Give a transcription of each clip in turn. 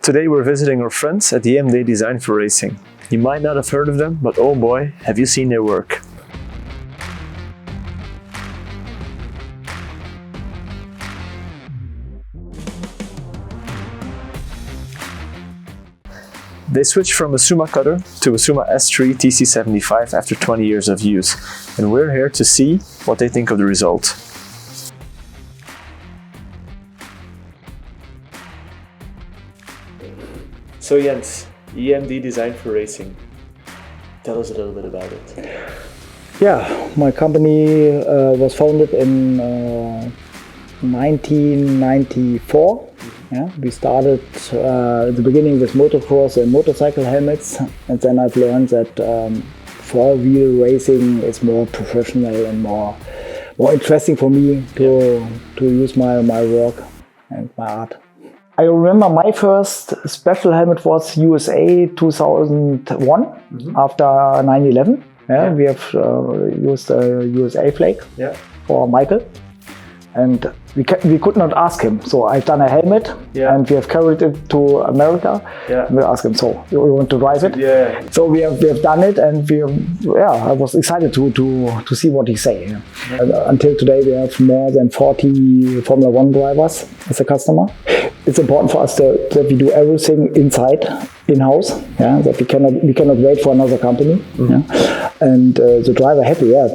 Today we're visiting our friends at JMD Design for Racing. You might not have heard of them, but oh boy, have you seen their work. They switched from a Summa cutter to a Summa S3 TC75 after 20 years of use, and we're here to see what they think of the result. So Jens, JMD Design for Racing. Tell us a little bit about it. Yeah, my company was founded in 1994. Yeah, we started at the beginning with motocross and motorcycle helmets, and then I've learned that four-wheel racing is more professional and more interesting for me to use my work and my art. I remember my first special helmet was USA 2001 after 9/11. Yeah, we have used a USA flag for Michael. And we could not ask him. So I've done a helmet and we have carried it to America. And we asked him, so you want to drive it? So we have done it, and I was excited to see what he say. Until today we have more than 40 Formula 1 drivers as a customer. It's important for us that we do everything inside, in-house, that we cannot wait for another company. And the driver happy, I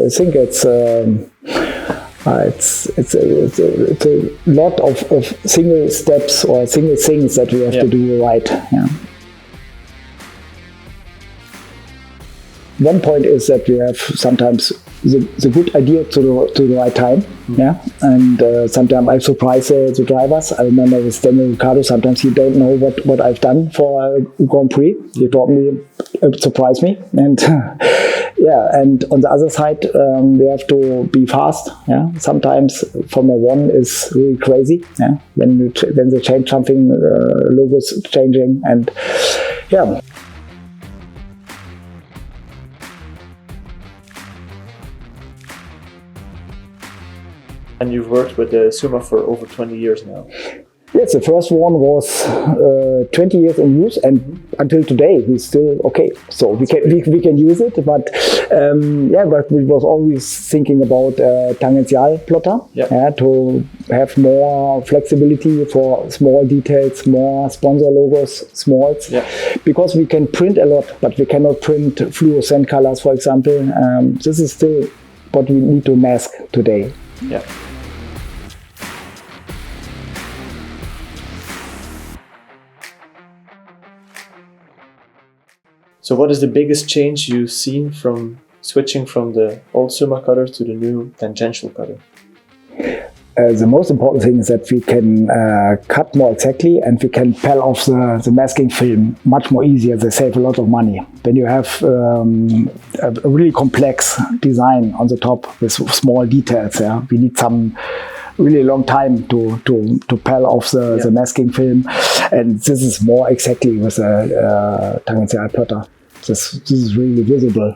think it's a lot of single steps or single things that we have to do right. One point is that we have sometimes the good idea to the right time, and sometimes I surprise the drivers. I remember with Daniel Ricciardo, sometimes he don't know what I've done for a Grand Prix. He told me, it surprised me, and and on the other side, we have to be fast. Sometimes Formula 1 is really crazy. When they change something, logos changing, and And you've worked with the Summa for over 20 years now. Yes, the first one was 20 years in use, and until today he's still okay. So we can use it, but but we was always thinking about tangential plotter to have more flexibility for small details, more sponsor logos, smalls, because we can print a lot, but we cannot print fluorescent colors, for example. This is still what we need to mask today. So what is the biggest change you've seen from switching from the old Summa cutter to the new tangential cutter? The most important thing is that we can cut more exactly, and we can peel off the masking film much more easier. They save a lot of money. When you have a really complex design on the top with small details, we need some really long time to peel off the masking film, and this is more exactly with a tangential plotter. This is really visible.